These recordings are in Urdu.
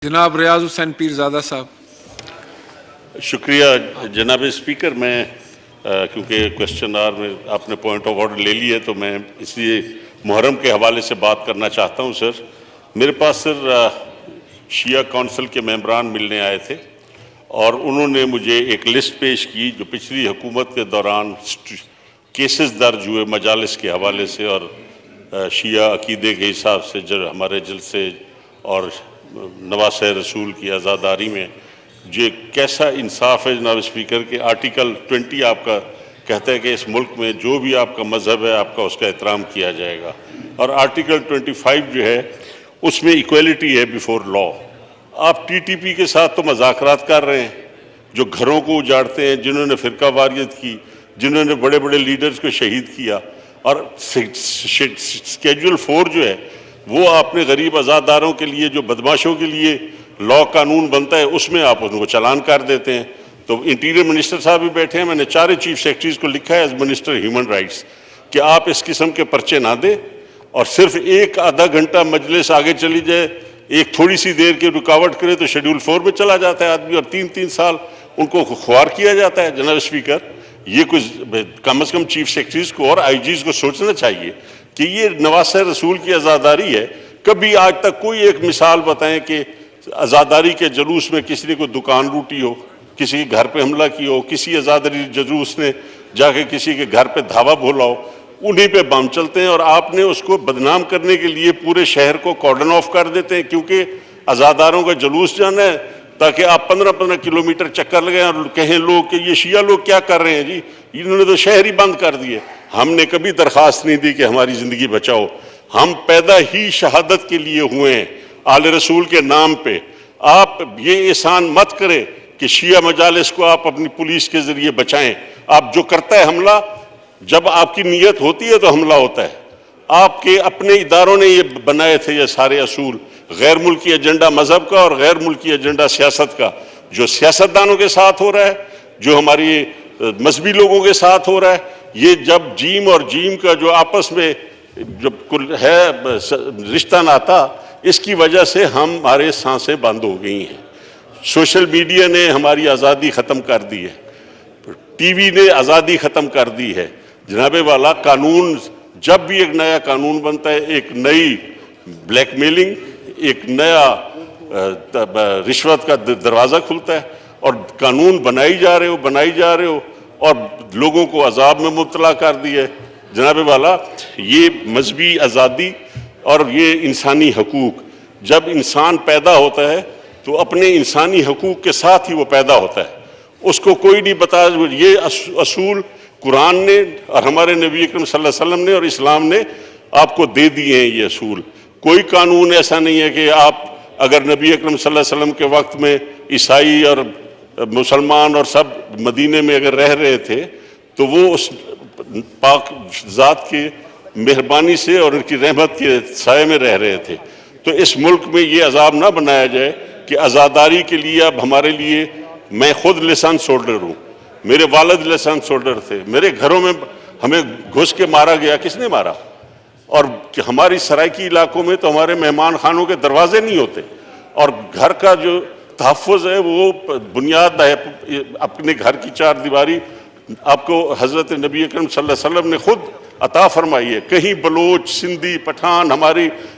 جناب ریاض حسین پیرزادہ صاحب۔ شکریہ جناب اسپیکر، میں کیونکہ کویسچن آر میں آپ نے پوائنٹ آف آرڈر لے لی ہے تو میں اس لیے محرم کے حوالے سے بات کرنا چاہتا ہوں۔ سر میرے پاس شیعہ کونسل کے ممبران ملنے آئے تھے اور انہوں نے مجھے ایک لسٹ پیش کی جو پچھلی حکومت کے دوران کیسز درج ہوئے مجالس کے حوالے سے اور شیعہ عقیدے کے حساب سے ہمارے جلسے اور نواسہ رسول کی عزاداری میں جو کیسا انصاف ہے جناب اسپیکر کے آرٹیکل 20 آپ کا کہتا ہے کہ اس ملک میں جو بھی آپ کا مذہب ہے آپ کا اس کا احترام کیا جائے گا، اور آرٹیکل 25 جو ہے اس میں ایکویلٹی ہے بیفور لا۔ آپ ٹی ٹی پی کے ساتھ تو مذاکرات کر رہے ہیں، جو گھروں کو اجاڑتے ہیں، جنہوں نے فرقہ واریت کی، جنہوں نے بڑے بڑے لیڈرز کو شہید کیا، اور اسکیجول 4 جو ہے وہ آپ نے غریب عزاداروں کے لیے جو بدماشوں کے لیے لا قانون بنتا ہے اس میں آپ ان کو چلان کر دیتے ہیں۔ تو انٹیریئر منسٹر صاحب بھی بیٹھے ہیں، میں نے چارے چیف سیکرٹریز کو لکھا ہے ایز منسٹر ہیومن رائٹس کہ آپ اس قسم کے پرچے نہ دیں، اور صرف ایک آدھا گھنٹہ مجلس آگے چلی جائے، ایک تھوڑی سی دیر کی رکاوٹ کرے تو شیڈول 4 میں چلا جاتا ہے آدمی، اور 3 سال ان کو خوار کیا جاتا ہے۔ جناب اسپیکر، یہ کچھ کم از کم چیف سیکرٹریز کو اور آئی جیز کو سوچنا چاہیے کہ یہ نواسہ رسول کی عزاداری ہے۔ کبھی آج تک کوئی ایک مثال بتائیں کہ عزاداری کے جلوس میں کسی نے کوئی دکان لوٹی ہو، کسی کے گھر پہ حملہ کیا ہو، کسی عزاداری جلوس نے جا کے کسی کے گھر پہ دھاوا بولا ہو، انہیں پہ بم چلتے ہیں، اور آپ نے اس کو بدنام کرنے کے لیے پورے شہر کو کارڈن آف کر دیتے ہیں کیونکہ عزاداروں کا جلوس جانا ہے، تاکہ آپ 15 کلومیٹر چکر لگائیں اور کہیں لوگ کہ یہ شیعہ لوگ کیا کر رہے ہیں جی، انہوں نے تو شہر ہی بند کر دیے۔ ہم نے کبھی درخواست نہیں دی کہ ہماری زندگی بچاؤ، ہم پیدا ہی شہادت کے لیے ہوئے ہیں آل رسول کے نام پہ۔ آپ یہ احسان مت کریں کہ شیعہ مجالس کو آپ اپنی پولیس کے ذریعے بچائیں۔ آپ جو کرتا ہے حملہ، جب آپ کی نیت ہوتی ہے تو حملہ ہوتا ہے۔ آپ کے اپنے اداروں نے یہ بنائے تھے یہ سارے اصول، غیر ملکی ایجنڈا مذہب کا اور غیر ملکی ایجنڈا سیاست کا، جو سیاستدانوں کے ساتھ ہو رہا ہے، جو ہماری مذہبی لوگوں کے ساتھ ہو رہا ہے۔ یہ جب جیم اور جیم کا جو آپس میں جب ہے رشتہ ناتا، اس کی وجہ سے ہمارے سانسیں بند ہو گئی ہیں۔ سوشل میڈیا نے ہماری آزادی ختم کر دی ہے، ٹی وی نے آزادی ختم کر دی ہے۔ جناب والا، قانون جب بھی ایک نیا قانون بنتا ہے، ایک نئی بلیک میلنگ، ایک نیا رشوت کا دروازہ کھلتا ہے، اور قانون بنائی جا رہے ہو اور لوگوں کو عذاب میں مبتلا کر دیا ہے۔ جناب والا، یہ مذہبی آزادی اور یہ انسانی حقوق، جب انسان پیدا ہوتا ہے تو اپنے انسانی حقوق کے ساتھ ہی وہ پیدا ہوتا ہے، اس کو کوئی نہیں بتا۔ یہ اصول قرآن نے اور ہمارے نبی اکرم صلی اللہ علیہ وسلم نے اور اسلام نے آپ کو دے دیے ہیں۔ یہ اصول، کوئی قانون ایسا نہیں ہے کہ آپ اگر نبی اکرم صلی اللہ علیہ وسلم کے وقت میں عیسائی اور مسلمان اور سب مدینے میں اگر رہ رہے تھے تو وہ اس پاک ذات کی مہربانی سے اور ان کی رحمت کے سائے میں رہ رہے تھے۔ تو اس ملک میں یہ عذاب نہ بنایا جائے کہ عزاداری کے لیے اب ہمارے لیے، میں خود لائسنس ہولڈر ہوں، میرے والد لائسنس ہولڈر تھے، میرے گھروں میں ہمیں گھس کے مارا گیا، کس نے مارا؟ اور ہماری سرائکی علاقوں میں تو ہمارے مہمان خانوں کے دروازے نہیں ہوتے، اور گھر کا جو تحفظ ہے وہ بنیاد ہے اپنے گھر کی 4 دیواری آپ کو حضرت نبی اکرم صلی اللہ علیہ وسلم نے خود عطا فرمائی ہے۔ کہیں بلوچ، سندھی، پٹھان،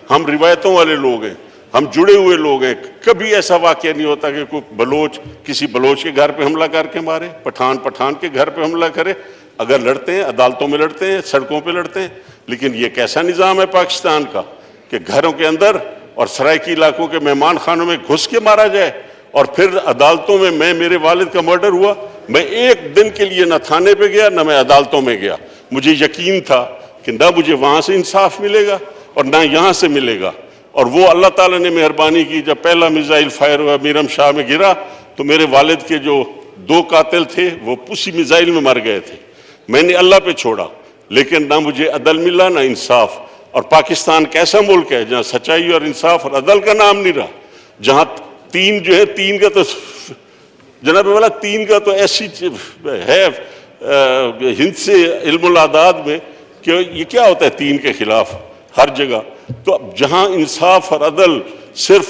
ہم روایتوں والے لوگ ہیں، ہم جڑے ہوئے لوگ ہیں۔ کبھی ایسا واقعہ نہیں ہوتا کہ کوئی بلوچ کسی بلوچ کے گھر پہ حملہ کر کے مارے، پٹھان کے گھر پہ حملہ کرے۔ اگر لڑتے ہیں عدالتوں میں لڑتے ہیں، سڑکوں پہ لڑتے ہیں، لیکن یہ کیسا نظام ہے پاکستان کا کہ گھروں کے اندر اور سرائکی علاقوں کے مہمان خانوں میں گھس کے مارا جائے، اور پھر عدالتوں میں میرے والد کا مرڈر ہوا، میں ایک دن کے لیے نہ تھانے پہ گیا نہ میں عدالتوں میں گیا۔ مجھے یقین تھا کہ نہ مجھے وہاں سے انصاف ملے گا اور نہ یہاں سے ملے گا، اور وہ اللہ تعالیٰ نے مہربانی کی۔ جب پہلا میزائل فائر ہوا میرم شاہ میں گرا تو میرے والد کے جو 2 قاتل تھے وہ اسی میزائل میں مر گئے تھے۔ میں نے اللہ پہ چھوڑا، لیکن نہ مجھے عدل ملا نہ انصاف۔ اور پاکستان کیسا ملک ہے جہاں سچائی اور انصاف اور عدل کا نام نہیں رہا، جہاں 3 جو ہے 3 کا تو جناب والا 3 کا تو ایسی ہے ہند سے علم العداد میں کہ یہ کیا ہوتا ہے 3 کے خلاف ہر جگہ۔ تو جہاں انصاف اور عدل صرف